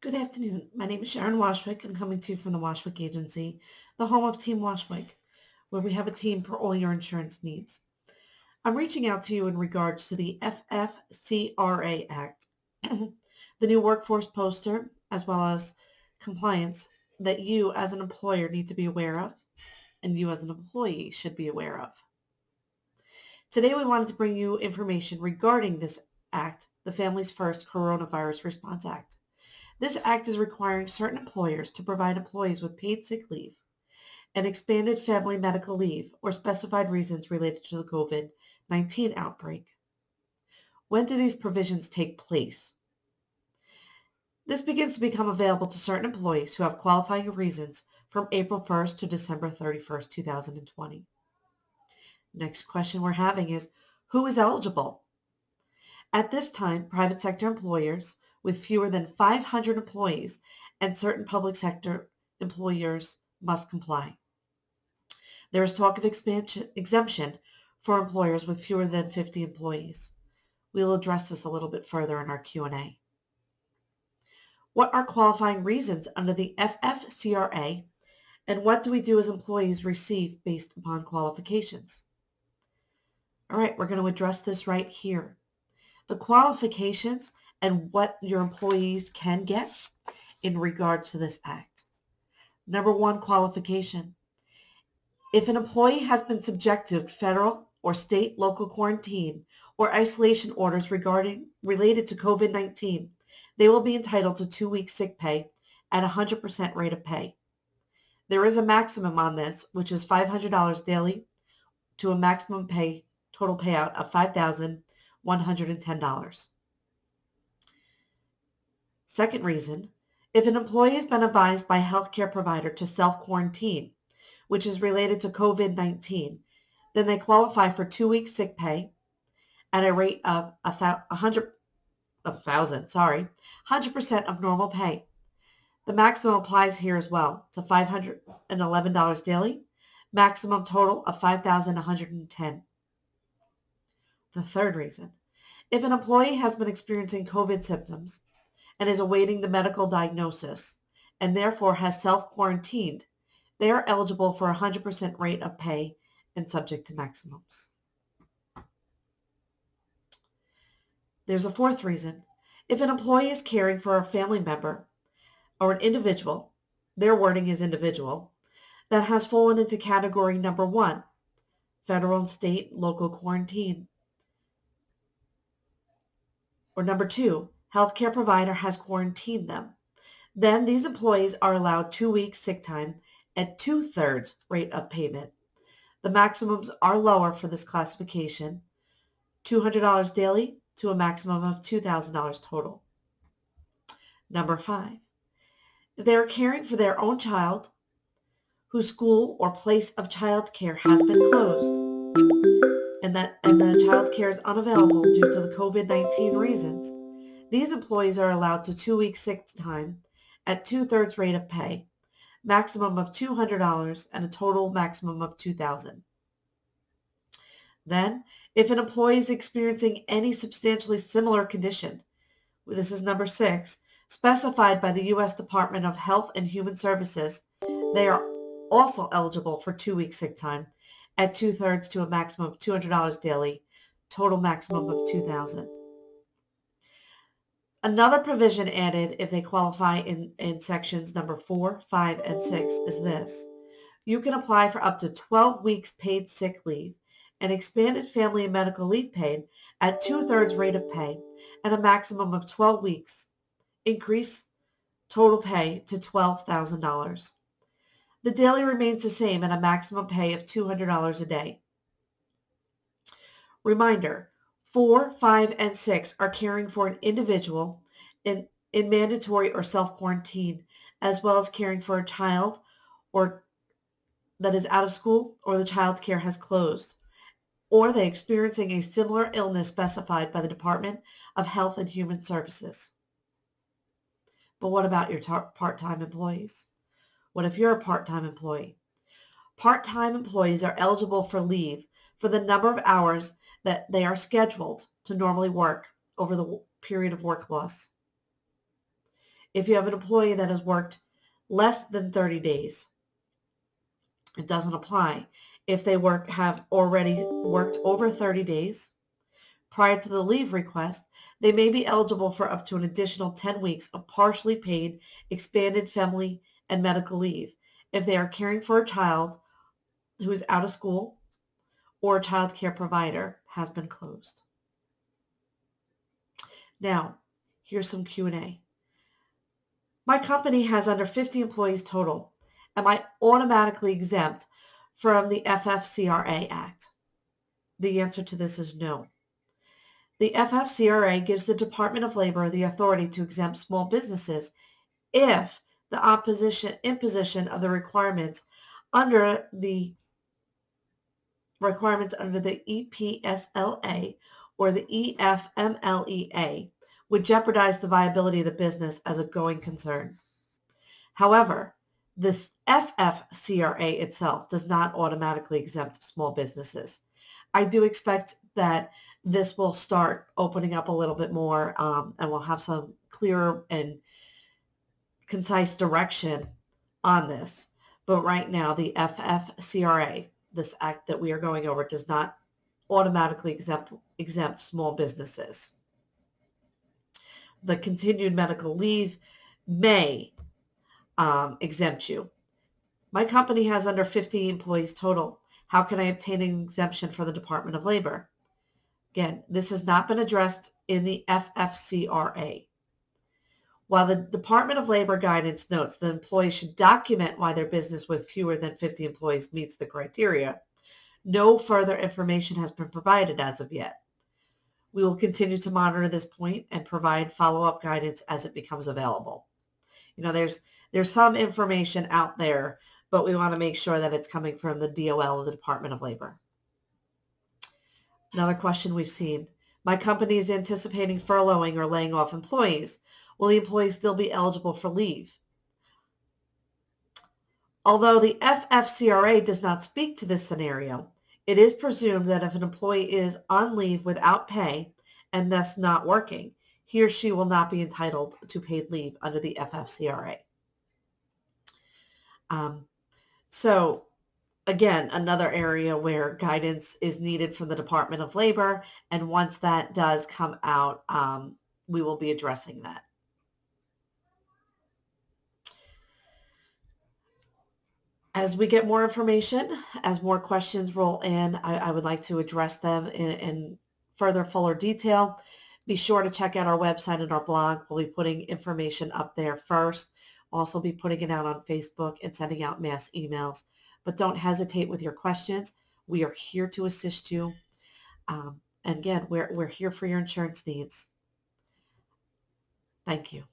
Good afternoon. My name is Sharon Washwick. I'm coming to you from the Washwick Agency, the home of TeamWashwick, where we have a team for all your insurance needs. I'm reaching out to you in regards to the FFCRA Act, the new workforce poster, as well as compliance that you as an employer need to be aware of and you as an employee should be aware of. Today we wanted to bring you information regarding this act, the Families First Coronavirus Response Act. This act is requiring certain employers to provide employees with paid sick leave and expanded family medical leave or specified reasons related to the COVID-19 outbreak. When do these provisions take place? This begins to become available to certain employees who have qualifying reasons from April 1st to December 31st, 2020. Next question we're having is, who is eligible? At this time, private sector employers with fewer than 500 employees and certain public sector employers must comply. There is talk of exemption for employers with fewer than 50 employees. We will address this a little bit further in our Q&A. What are qualifying reasons under the FFCRA, and what do we do as employees receive based upon qualifications? All right, we're going to address this right here. The qualifications and what your employees can get in regards to this act. Number one qualification. If an employee has been subjected to federal or state local quarantine or isolation orders related to COVID-19, they will be entitled to 2 weeks sick pay at 100% rate of pay. There is a maximum on this, which is $500 daily to a maximum total payout of $5,110. Second reason, if an employee has been advised by a healthcare provider to self-quarantine, which is related to COVID-19, then they qualify for 2 weeks sick pay at a rate of 100% of normal pay. The maximum applies here as well to $511 daily, maximum total of $5,110. The third reason, if an employee has been experiencing COVID symptoms and is awaiting the medical diagnosis and therefore has self-quarantined, they are eligible for 100% rate of pay and subject to maximums. There's a fourth reason. If an employee is caring for a family member or an individual, their wording is individual, that has fallen into category number 1, federal and state local quarantine, or number 2, healthcare provider has quarantined them, then these employees are allowed 2 weeks sick time at 2/3 rate of payment. The maximums are lower for this classification, $200 daily to a maximum of $2,000 total. Number 5, if they are caring for their own child whose school or place of child care has been closed and the child care is unavailable due to the COVID-19 reasons, these employees are allowed to 2 weeks sick time at 2/3 rate of pay, maximum of $200 and a total maximum of $2,000. Then, if an employee is experiencing any substantially similar condition, this is number 6, specified by the U.S. Department of Health and Human Services, they are also eligible for 2 weeks sick time at 2/3 to a maximum of $200 daily, total maximum of $2,000. Another provision added if they qualify in sections number 4, 5, and 6 is this. You can apply for up to 12 weeks paid sick leave and expanded family and medical leave paid at 2/3 rate of pay and a maximum of 12 weeks. Increase total pay to $12,000. The daily remains the same at a maximum pay of $200 a day. Reminder, 4, 5, and 6 are caring for an individual in mandatory or self-quarantine, as well as caring for a child or that is out of school or the child care has closed, or they experiencing a similar illness specified by the Department of Health and Human Services. But what about your part-time employees? What if you're a part-time employee? Part-time employees are eligible for leave for the number of hours that they are scheduled to normally work over the period of work loss. If you have an employee that has worked less than 30 days, it doesn't apply. If they have already worked over 30 days prior to the leave request, they may be eligible for up to an additional 10 weeks of partially paid expanded family and medical leave if they are caring for a child who is out of school or a child care provider has been closed. Now, here's some Q&A. My company has under 50 employees total. Am I automatically exempt from the FFCRA Act? The answer to this is no. The FFCRA gives the Department of Labor the authority to exempt small businesses if the imposition of the requirements under the EPSLA or the EFMLEA would jeopardize the viability of the business as a going concern. However, this FFCRA itself does not automatically exempt small businesses. I do expect that this will start opening up a little bit more, and we'll have some clear and concise direction on this. But right now, the FFCRA, this act that we are going over, does not automatically exempt small businesses. The continued medical leave may exempt you. My company has under 50 employees total. How can I obtain an exemption for the Department of Labor? Again, this has not been addressed in the FFCRA. While the Department of Labor guidance notes that employees should document why their business with fewer than 50 employees meets the criteria, no further information has been provided as of yet. We will continue to monitor this point and provide follow-up guidance as it becomes available. There's some information out there, but we want to make sure that it's coming from the DOL, the Department of Labor. Another question we've seen. My company is anticipating furloughing or laying off employees. Will the employees still be eligible for leave? Although the FFCRA does not speak to this scenario, it is presumed that if an employee is on leave without pay and thus not working, he or she will not be entitled to paid leave under the FFCRA. So again, another area where guidance is needed from the Department of Labor, and once that does come out, we will be addressing that. As we get more information, as more questions roll in, I would like to address them in further fuller detail. Be sure to check out our website and our blog. We'll be putting information up there first. Also be putting it out on Facebook and sending out mass emails. But don't hesitate with your questions. We are here to assist you. And again, we're here for your insurance needs. Thank you.